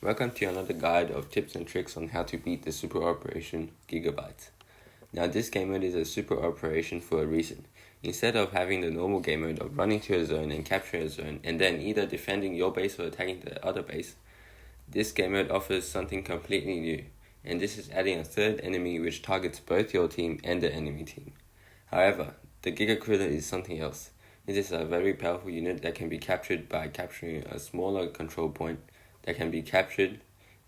Welcome to another guide of tips and tricks on how to beat the super operation Giga. Now this game mode is a super operation for a reason. Instead of having the normal game mode of running to a zone and capturing a zone and then either defending your base or attacking the other base, this game mode offers something completely new, and this is adding a third enemy which targets both your team and the enemy team. However, the Giga Critter is something else. It is a very powerful unit that can be captured by capturing a smaller control point that can be captured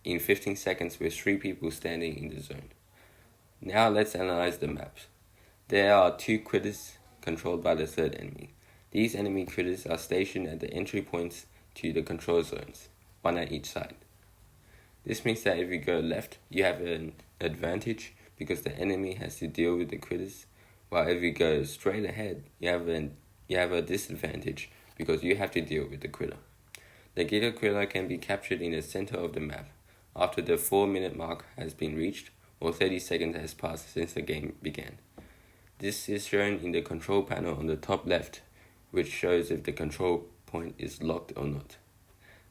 in 15 seconds with 3 people standing in the zone. Now let's analyze the maps. There are 2 critters controlled by the third enemy. These enemy critters are stationed at the entry points to the control zones, one at each side. This means that if you go left, you have an advantage because the enemy has to deal with the critters, while if you go straight ahead, you have a disadvantage because you have to deal with the critter. The Giga Critter can be captured in the center of the map after the 4-minute mark has been reached or 30 seconds has passed since the game began. This is shown in the control panel on the top left, which shows if the control point is locked or not.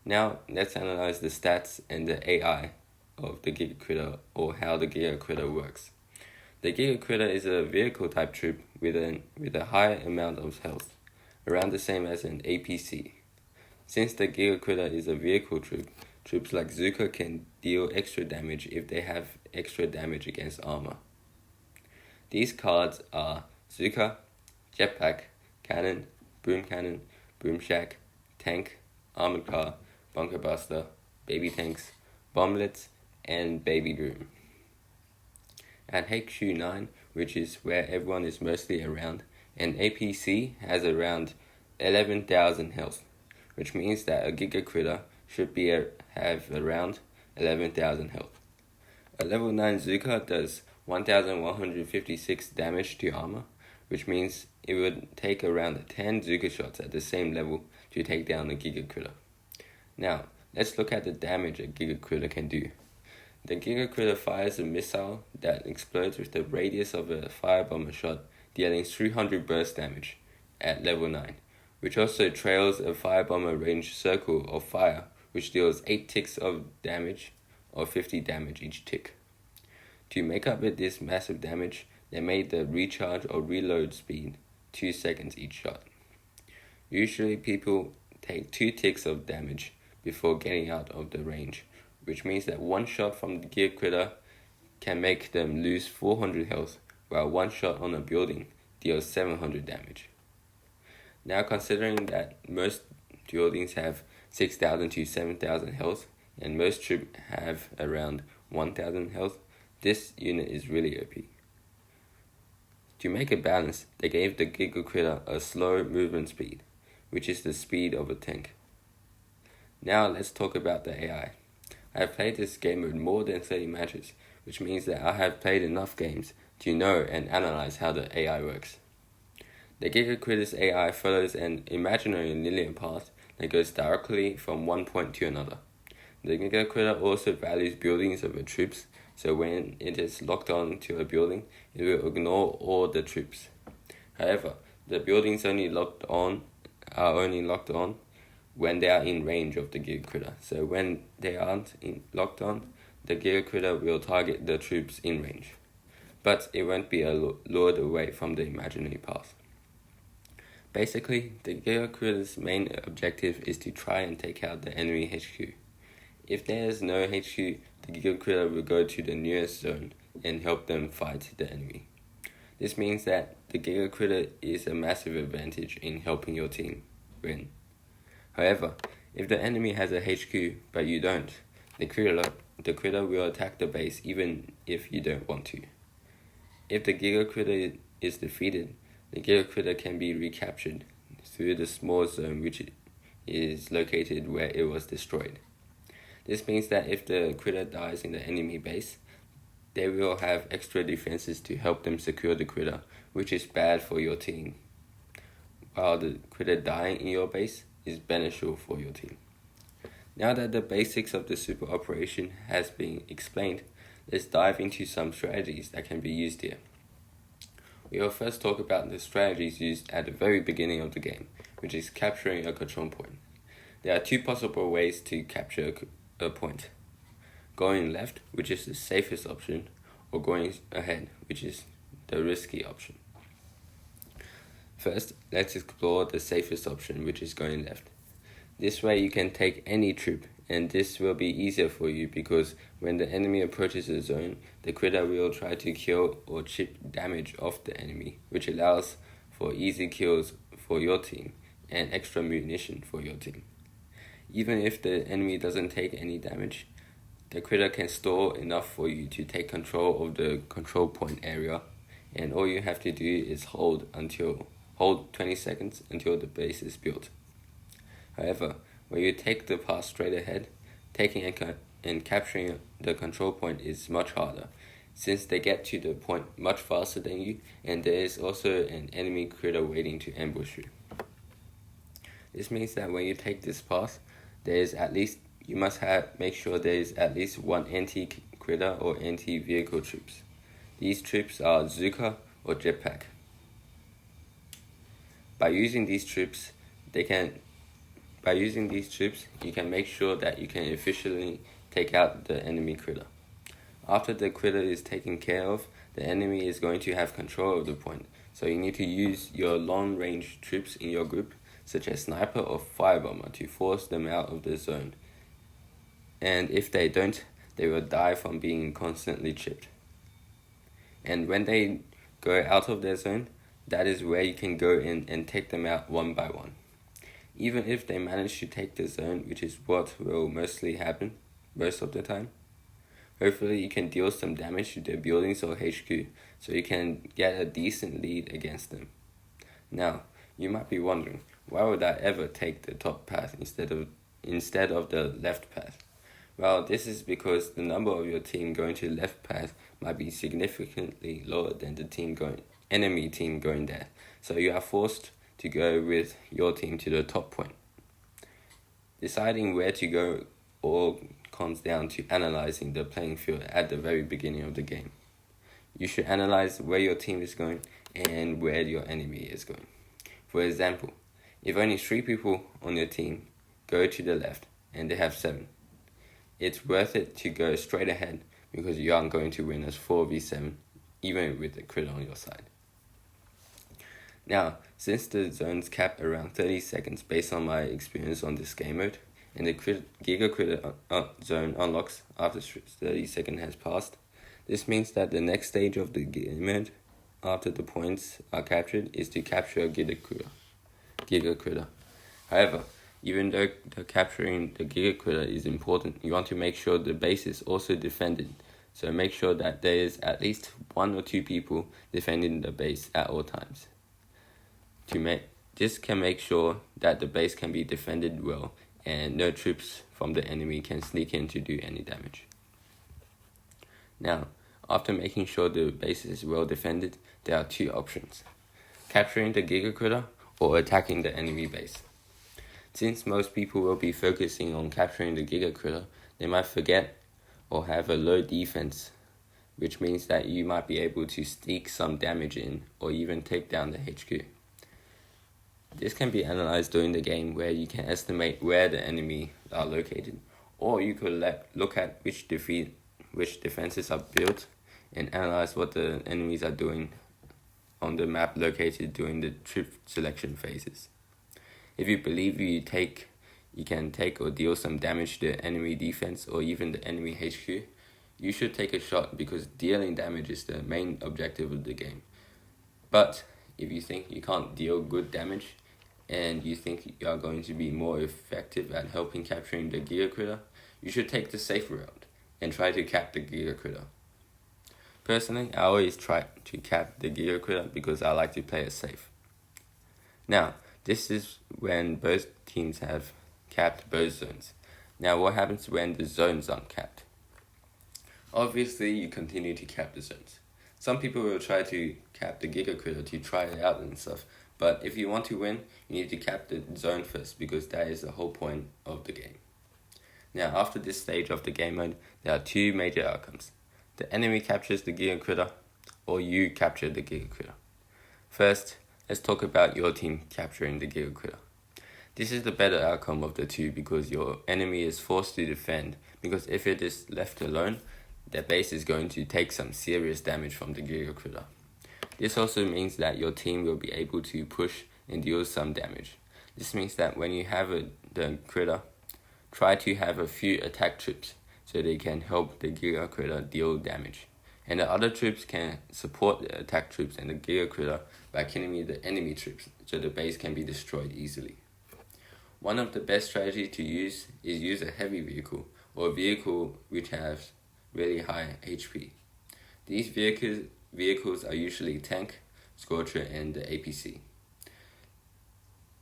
Now let's analyze the stats and the AI of the Giga Critter, or how the Giga Critter works. The Giga Critter is a vehicle type troop with a high amount of health, around the same as an APC. Since the Giga Critter is a vehicle troop, troops like Giga can deal extra damage if they have extra damage against armor. These cards are Giga, Jetpack, Cannon, Boom Shack, Tank, Armored Car, Bunker Buster, Baby Tanks, Bomblets, and Baby Groom. At HQ 9, which is where everyone is mostly around, an APC has around 11,000 health, which means that a Giga Critter should have around 11,000 health. A level 9 Giga does 1,156 damage to armor, which means it would take around 10 Giga shots at the same level to take down a Giga Critter. Now, let's look at the damage a Giga Critter can do. The Giga Critter fires a missile that explodes with the radius of a firebomber shot, dealing 300 burst damage at level 9, which also trails a firebomber range circle of fire, which deals 8 ticks of damage, or 50 damage each tick. To make up with this massive damage, they made the recharge or reload speed 2 seconds each shot. Usually people take 2 ticks of damage before getting out of the range, which means that one shot from the Giga Critter can make them lose 400 health, while one shot on a building deals 700 damage. Now considering that most buildings have 6,000 to 7,000 health, and most troops have around 1,000 health, this unit is really OP. To make it balanced, they gave the Giga Critter a slow movement speed, which is the speed of a tank. Now let's talk about the AI. I have played this game mode more than 30 matches, which means that I have played enough games to know and analyze how the AI works. The Giga Critter's AI follows an imaginary linear path that goes directly from one point to another. The Giga Critter also values buildings over troops, so when it is locked on to a building, it will ignore all the troops. However, the buildings are only locked on when they are in range of the Giga Critter. So when they aren't locked on, the Giga Critter will target the troops in range, but it won't be lured away from the imaginary path. Basically, the Giga Critter's main objective is to try and take out the enemy HQ. If there is no HQ, the Giga Critter will go to the nearest zone and help them fight the enemy. This means that the Giga Critter is a massive advantage in helping your team win. However, if the enemy has a HQ but you don't, the critter will attack the base even if you don't want to. If the Giga Critter is defeated, the Giga Critter can be recaptured through the small zone which is located where it was destroyed. This means that if the critter dies in the enemy base, they will have extra defenses to help them secure the critter, which is bad for your team, while the critter dying in your base is beneficial for your team. Now that the basics of the super operation has been explained, let's dive into some strategies that can be used here. We will first talk about the strategies used at the very beginning of the game, which is capturing a control point. There are two possible ways to capture a point. Going left, which is the safest option, or going ahead, which is the risky option. First, let's explore the safest option, which is going left. This way you can take any troop, and this will be easier for you because when the enemy approaches the zone, the critter will try to kill or chip damage off the enemy, which allows for easy kills for your team and extra munition for your team. Even if the enemy doesn't take any damage, the critter can store enough for you to take control of the control point area, and all you have to do is hold 20 seconds until the base is built. However, when you take the path straight ahead, taking and capturing the control point is much harder, since they get to the point much faster than you, and there is also an enemy critter waiting to ambush you. This means that when you take this path, you must make sure there is at least one anti-critter or anti-vehicle troops. These troops are Giga or jetpack. By using these troops, you can make sure that you can efficiently take out the enemy critter. After the critter is taken care of, the enemy is going to have control of the point, so you need to use your long-range troops in your group, such as sniper or firebomber, to force them out of the zone. And if they don't, they will die from being constantly chipped. And when they go out of their zone, that is where you can go in and take them out one by one. Even if they manage to take the zone, which is what will mostly happen most of the time, hopefully you can deal some damage to their buildings or HQ, so you can get a decent lead against them. Now, you might be wondering, why would I ever take the top path instead of the left path? Well, this is because the number of your team going to the left path might be significantly lower than the enemy team going there, so you are forced to go with your team to the top point. Deciding where to go all comes down to analyzing the playing field at the very beginning of the game. You should analyze where your team is going and where your enemy is going. For example, if only 3 people on your team go to the left and they have 7, it's worth it to go straight ahead because you aren't going to win as 4v7 even with the critter on your side. Now, since the zones cap around 30 seconds based on my experience on this game mode, and the Giga critter zone unlocks after 30 seconds has passed, this means that the next stage of the game mode, after the points are captured, is to capture a Giga critter. However, even though capturing the Giga critter is important, you want to make sure the base is also defended. So make sure that there is at least 1 or 2 people defending the base at all times. This can make sure that the base can be defended well and no troops from the enemy can sneak in to do any damage. Now, after making sure the base is well defended, there are 2 options: capturing the Giga critter or attacking the enemy base. Since most people will be focusing on capturing the Giga critter, they might forget or have a low defense, which means that you might be able to sneak some damage in or even take down the HQ. This can be analyzed during the game, where you can estimate where the enemy are located, or you could look at which defenses are built and analyze what the enemies are doing on the map located during the troop selection phases. If you believe you can take or deal some damage to the enemy defense or even the enemy HQ, you should take a shot because dealing damage is the main objective of the game. But if you think you can't deal good damage and you think you are going to be more effective at helping capturing the Giga critter, you should take the safe route and try to cap the Giga critter. Personally, I always try to cap the Giga critter because I like to play it safe. Now, this is when both teams have capped both zones. Now, what happens when the zones aren't capped? Obviously, you continue to cap the zones. Some people will try to cap the Giga critter to try it out and stuff, but if you want to win, you need to cap the zone first because that is the whole point of the game. Now, after this stage of the game mode, there are 2 major outcomes. The enemy captures the Giga critter, or you capture the Giga critter. First, let's talk about your team capturing the Giga critter. This is the better outcome of the 2 because your enemy is forced to defend, because if it is left alone, their base is going to take some serious damage from the Giga Critter. This also means that your team will be able to push and deal some damage. This means that when you have the critter, try to have a few attack troops so they can help the Giga Critter deal damage. And the other troops can support the attack troops and the Giga Critter by killing the enemy troops so the base can be destroyed easily. One of the best strategies to use is use a heavy vehicle or a vehicle which has really high HP. These vehicles are usually tank, scorcher, and the APC.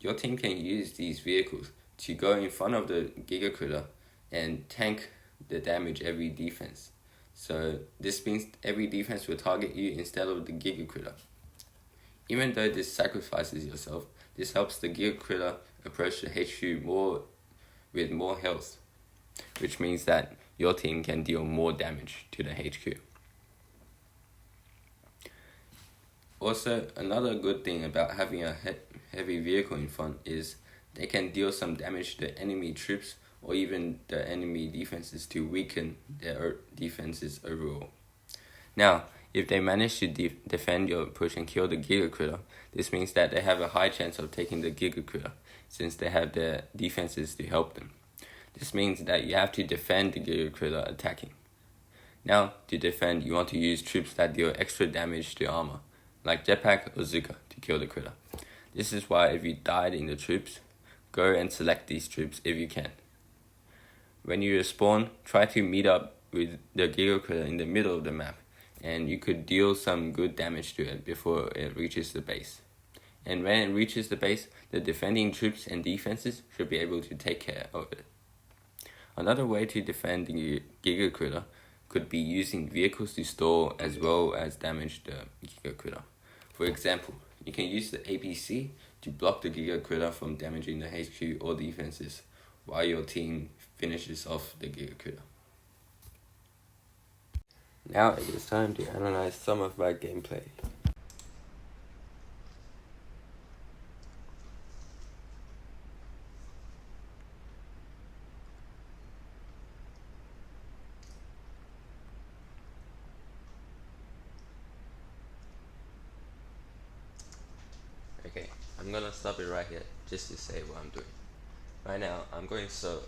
Your team can use these vehicles to go in front of the Giga Critter and tank the damage every defense. So this means every defense will target you instead of the Giga Critter. Even though this sacrifices yourself, this helps the Giga Critter approach the HQ with more health, which means that your team can deal more damage to the HQ. Also, another good thing about having a heavy vehicle in front is they can deal some damage to the enemy troops or even the enemy defenses to weaken their defenses overall. Now, if they manage to defend your push and kill the Giga Critter, this means that they have a high chance of taking the Giga Critter, since they have the defenses to help them. This means that you have to defend the Giga Critter attacking. Now, to defend, you want to use troops that deal extra damage to armor, like Jetpack or Giga, to kill the critter. This is why if you died in the troops, go and select these troops if you can. When you respawn, try to meet up with the Giga Critter in the middle of the map, and you could deal some good damage to it before it reaches the base. And when it reaches the base, the defending troops and defenses should be able to take care of it. Another way to defend the Giga Critter could be using vehicles to stall as well as damage the Giga Critter. For example, you can use the APC to block the Giga Critter from damaging the HQ or defenses while your team finishes off the Giga Critter. Now it is time to analyze some of my gameplay. Okay, I'm gonna stop it right here just to say what I'm doing. Right now, I'm going solo,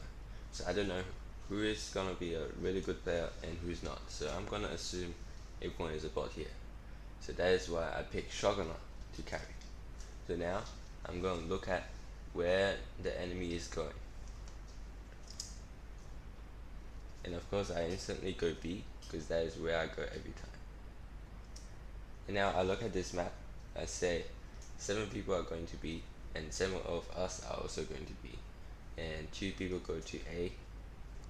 so I don't know who is gonna be a really good player and who's not. So I'm gonna assume everyone is a bot here. So that is why I picked Shogunner to carry. So now, I'm gonna look at where the enemy is going. And of course, I instantly go B, because that is where I go every time. And now I look at this map, I say 7 people are going to B, and 7 of us are also going to B. And 2 people go to A,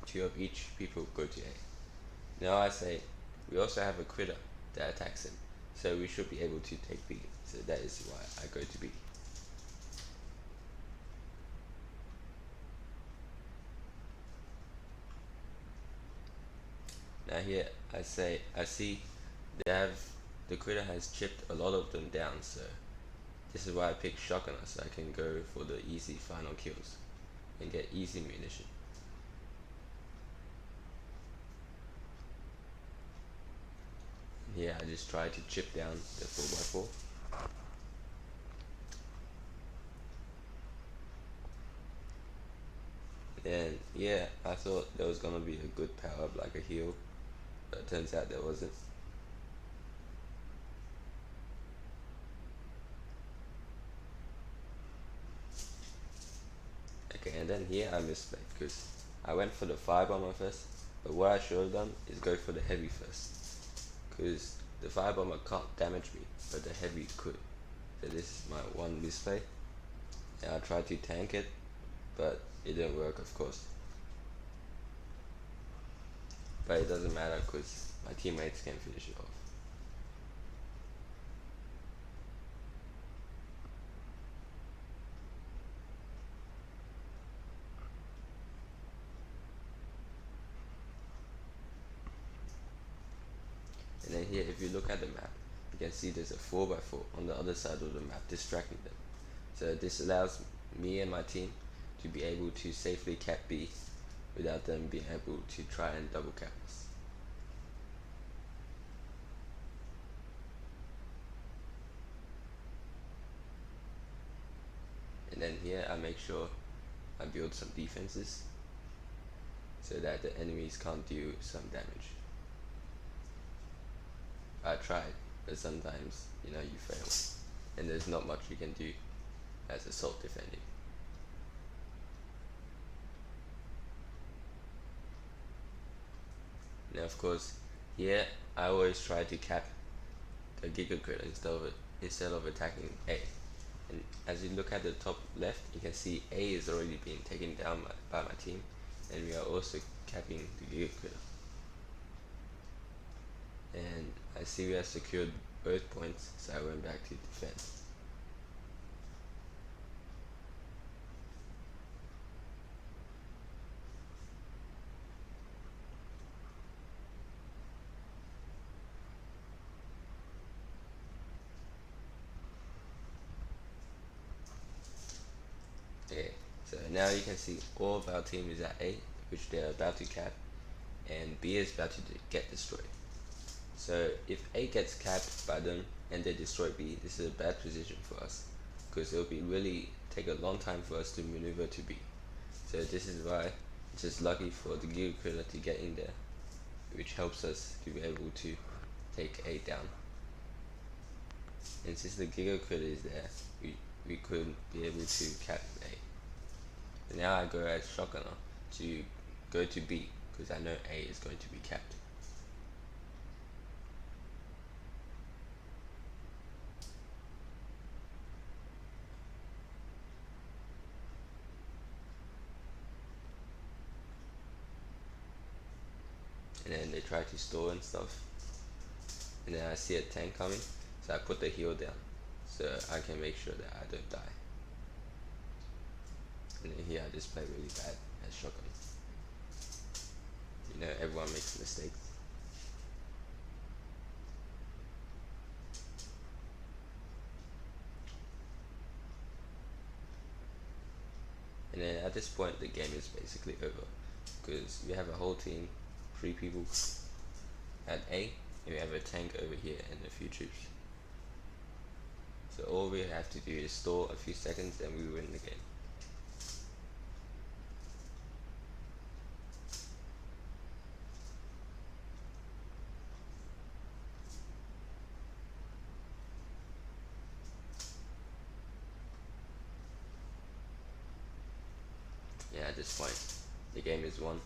2 of each people go to A. Now I say, we also have a critter that attacks him, so we should be able to take B. So that is why I go to B. Now here I see the critter has chipped a lot of them down, so this is why I picked Shotgunner, so I can go for the easy final kills and get easy munition. Here I just try to chip down the 4x4. And yeah, I thought there was gonna be a good power up like a heal, but it turns out there wasn't. Okay, and then here I misplayed because I went for the firebomber first, but what I should have done is go for the heavy first, because the firebomber can't damage me, but the heavy could. So this is my one misplay, and I tried to tank it, but it didn't work, of course. But it doesn't matter because my teammates can finish it off. And then here, if you look at the map, you can see there's a 4x4 on the other side of the map distracting them. So this allows me and my team to be able to safely cap B without them being able to try and double cap us. And then here I make sure I build some defenses so that the enemies can't do some damage. I tried, but sometimes you fail, and there's not much you can do as assault defending. Now of course, here I always try to cap the Giga Critter instead of attacking A. And as you look at the top left, you can see A is already being taken down by my team, and we are also capping the Giga Critter. And I see we have secured both points, so I went back to defense. Okay, so now you can see all of our team is at A, which they are about to cap, and B is about to get destroyed. So if A gets capped by them and they destroy B, this is a bad position for us, because it'll be really take a long time for us to maneuver to B. So this is why it's just lucky for the Giga Critter to get in there, which helps us to be able to take A down. And since the Giga Critter is there, we couldn't be able to cap A. And now I go as shotgunner to go to B, because I know A is going to be capped. And then they try to stall and stuff, and then I see a tank coming, so I put the heal down so I can make sure that I don't die. And then here I just play really bad as shotgun. Everyone makes mistakes. And then at this point the game is basically over, because we have a whole team, 3 people at A, and we have a tank over here and a few troops. So all we have to do is stall a few seconds and we win the game. Yeah, at this point the game is won,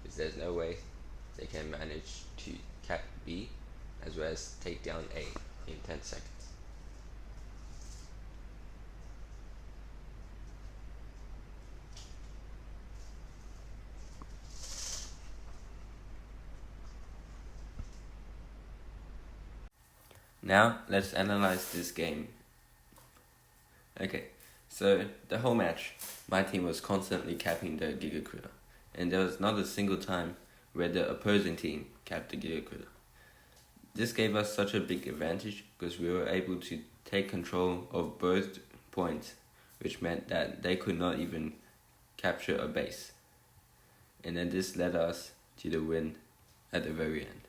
because there's no way they can manage to cap B as well as take down A in 10 seconds. Now let's analyze this game. Okay, so the whole match, my team was constantly capping the Giga Critter, and there was not a single time where the opposing team capped the Giga Critter. This gave us such a big advantage because we were able to take control of both points, which meant that they could not even capture a base. And then this led us to the win at the very end.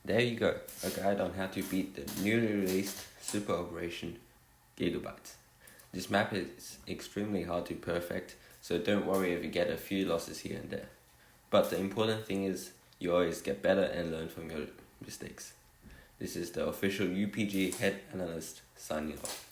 There you go, a guide on how to beat the newly released Super Operation Gigabyte. This map is extremely hard to perfect, so don't worry if you get a few losses here and there. But the important thing is you always get better and learn from your mistakes. This is the official UPG head analyst signing off.